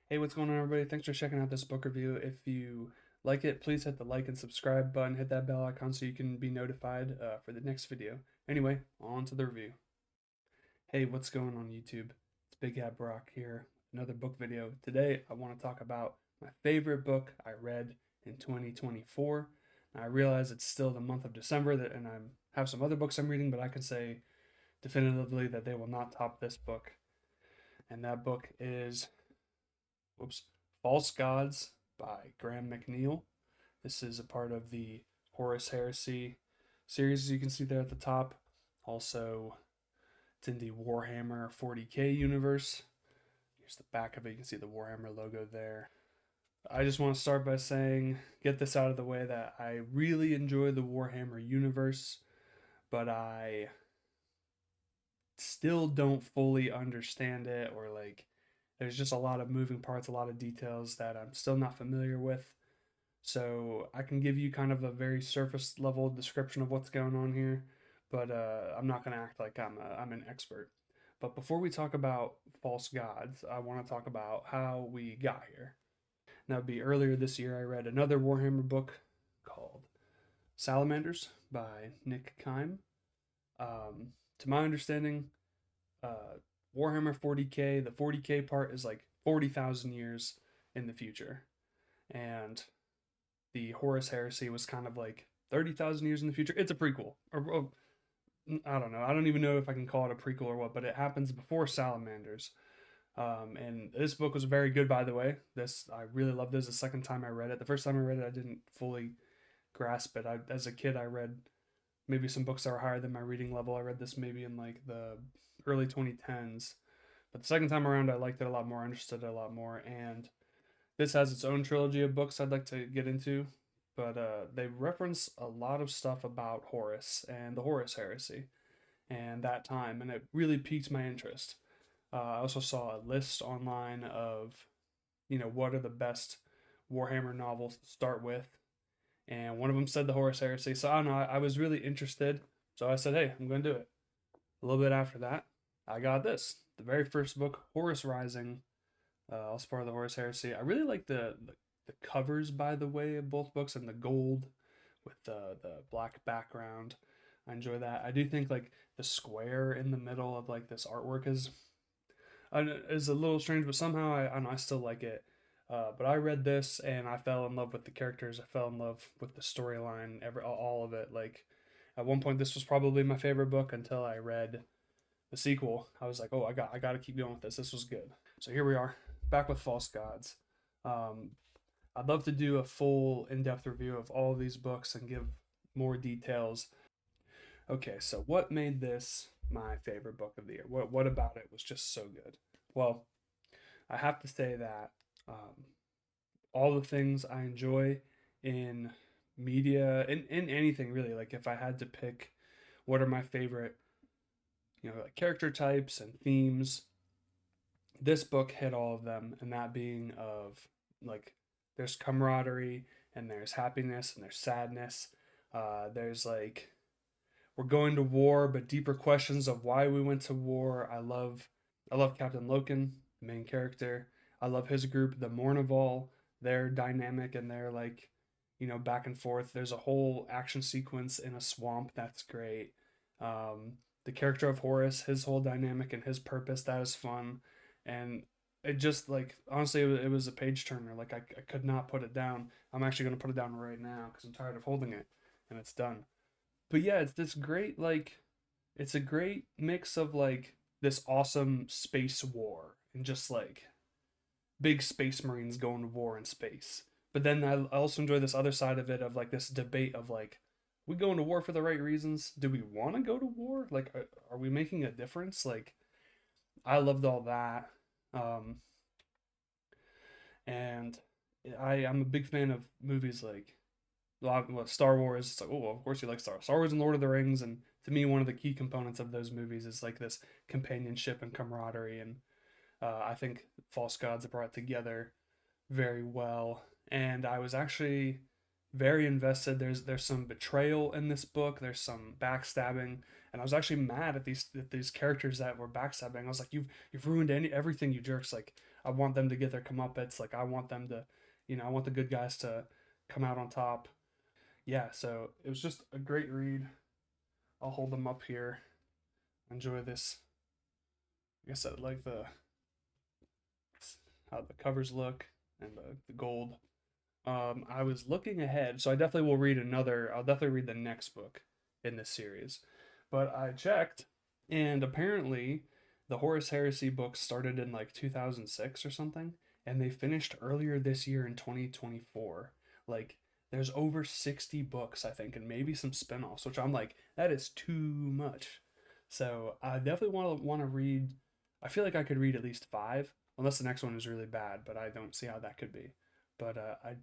Hey, what's going on, everybody? Thanks for checking out this book review. If you like it, please hit the like and subscribe button, hit that bell icon so you can be notified for the next video. Anyway, on to the review. Hey, what's going on YouTube? It's BigHatBrock here, another book video. Today, I want to talk about my favorite book I read in 2024. Now, I realize it's still the month of December, and I have some other books I'm reading, but I can say definitively that they will not top this book. And that book is whoops, False Gods by Graham McNeil. This is a part of the Horus Heresy series, as you can see there at the top. Also, it's in the Warhammer 40k universe. Here's the back of it. You can see the Warhammer logo there. I just want to start by saying, get this out of the way, that I really enjoy the Warhammer universe, but I still don't fully understand it, or like there's just a lot of moving parts, a lot of details that I'm still not familiar with. So I can give you kind of a very surface level description of what's going on here, but I'm not going to act like I'm an expert. But before we talk about false gods, I want to talk about how we got here. Now, it'd be earlier this year, I read another Warhammer book called Salamanders by Nick Kime. To my understanding, uh, Warhammer 40k, the 40k part is like 40,000 years in the future. And the Horus Heresy was kind of like 30,000 years in the future. It's a prequel. Or, I don't know. I don't even know if I can call it a prequel or what, but it happens before Salamanders. And this book was very good, by the way. I really loved this. The second time I read it, the first time I read it, I didn't fully grasp it. As a kid, I read maybe some books that were higher than my reading level. I read this maybe in like the early 2010s. But the second time around, I liked it a lot more, understood it a lot more, and this has its own trilogy of books I'd like to get into. But they reference a lot of stuff about Horus and the Horus Heresy and that time, and it really piqued my interest. I also saw a list online of, what are the best Warhammer novels to start with, and one of them said the Horus Heresy. So I don't know, I was really interested. So I said, hey, I'm going to do it. A little bit after that, I got this, the very first book, Horus Rising, also part of the Horus Heresy. I really like the covers, by the way, of both books, and the gold with the black background. I enjoy that. I do think like the square in the middle of like this artwork is a little strange, but somehow I don't know, I still like it. But I read this and I fell in love with the characters. I fell in love with the storyline, all of it. Like at one point, this was probably my favorite book until I read the sequel. I was like, oh, I got to keep going with this. This was good. So here we are, back with False Gods. Um, I'd love to do a full in-depth review of all of these books and give more details. Okay, so what made this my favorite book of the year? What about it was just so good? Well, I have to say that um, all the things I enjoy in media, in anything really, like if I had to pick what are my favorite, like character types and themes, this book hit all of them, and that being of like there's camaraderie and there's happiness and there's sadness. There's like we're going to war, but deeper questions of why we went to war. I love Captain Loken, the main character. I love his group, the Mournival. Their dynamic and their like, back and forth. There's a whole action sequence in a swamp that's great. The character of Horus, his whole dynamic and his purpose, that is fun. And it just like honestly, it was a page turner. Like I could not put it down. I'm actually gonna put it down right now because I'm tired of holding it, and it's done. But yeah, it's this great like it's a great mix of like this awesome space war and just like big space marines going to war in space. But then I also enjoy this other side of it of like this debate of like, we going to war for the right reasons? Do we want to go to war? Like, are we making a difference? Like, I loved all that. Um, and I'm a big fan of movies like Star Wars. It's like, oh, of course you like Star Wars and Lord of the Rings. And to me, one of the key components of those movies is like this companionship and camaraderie. And I think False Gods are brought together very well. And I was actually very invested. There's some betrayal in this book. There's some backstabbing, and I was actually mad at these characters that were backstabbing. I was like, you've ruined everything, you jerks! Like I want them to get their comeuppance. Like I want them to, I want the good guys to come out on top. Yeah, so it was just a great read. I'll hold them up here. Enjoy this. I guess I like the how the covers look and the gold. I was looking ahead, so I definitely will read another. I'll definitely read the next book in this series. But I checked, and apparently, the Horus Heresy books started in like 2006 or something, and they finished earlier this year in 2024. Like, there's over 60 books, I think, and maybe some spin-offs, which I'm like, that is too much. So I definitely want to read. I feel like I could read at least five, unless the next one is really bad, but I don't see how that could be. But I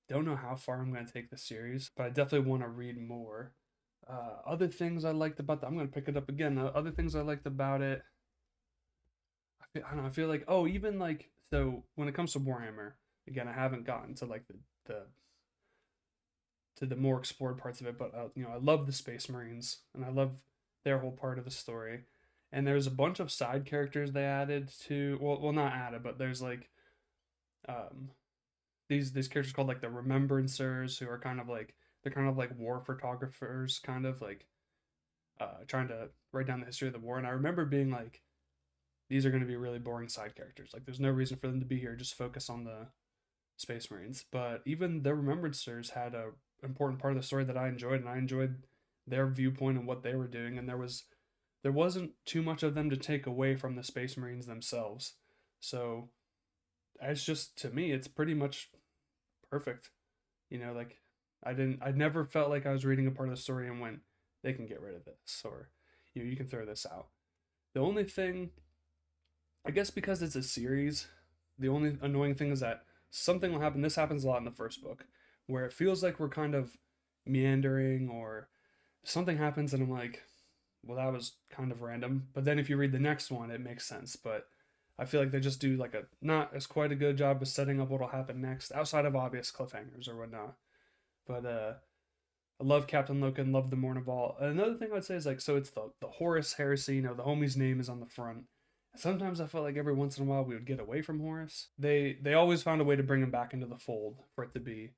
don't know how far I'm going to take the series, but I definitely want to read more. Other things I liked about I'm going to pick it up again. Other things I liked about it, I don't know. I feel like, oh, even like, so when it comes to Warhammer, again, I haven't gotten to like the to the more explored parts of it, but I love the Space Marines and I love their whole part of the story. And there's a bunch of side characters they added to, well, not added, but there's like um these characters called like the Remembrancers, who are kind of like they're kind of like war photographers, kind of like trying to write down the history of the war. And I remember being like, these are going to be really boring side characters. Like, there's no reason for them to be here. Just focus on the Space Marines. But even the Remembrancers had a important part of the story that I enjoyed, and I enjoyed their viewpoint and what they were doing. And there wasn't too much of them to take away from the Space Marines themselves. So it's just, to me, it's pretty much perfect. Like I never felt like I was reading a part of the story and went, they can get rid of this, or you can throw this out. The only thing, I guess, because it's a series, the only annoying thing is that something will happen. This happens a lot in the first book, where it feels like we're kind of meandering, or something happens and I'm like, well, that was kind of random. But then if you read the next one, it makes sense. But I feel like they just do like a not as quite a good job of setting up what'll happen next, outside of obvious cliffhangers or whatnot. But I love Captain Loken, love the Mournival. Another thing I'd say is like, so it's the Horus Heresy. The homie's name is on the front. Sometimes I felt like every once in a while we would get away from Horus. They always found a way to bring him back into the fold for it to be.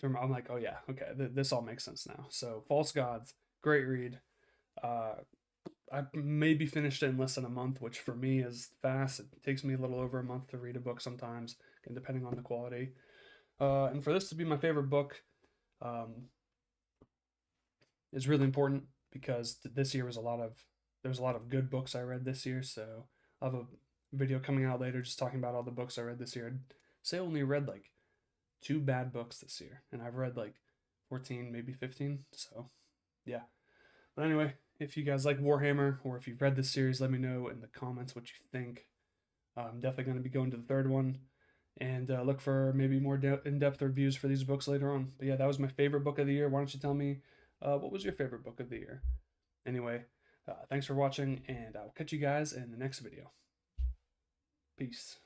I'm like, oh yeah, okay, this all makes sense now. So False Gods, great read. I maybe finished it in less than a month, which for me is fast. It takes me a little over a month to read a book sometimes, and depending on the quality. And for this to be my favorite book, um, is really important because this year was there's a lot of good books I read this year. So I have a video coming out later just talking about all the books I read this year. I'd say I only read like 2 bad books this year, and I've read like 14, maybe 15. So yeah. But anyway, if you guys like Warhammer, or if you've read this series, let me know in the comments what you think. I'm definitely going to be going to the third one, and look for maybe more in-depth reviews for these books later on. But yeah, that was my favorite book of the year. Why don't you tell me what was your favorite book of the year? Anyway, thanks for watching, and I'll catch you guys in the next video. Peace.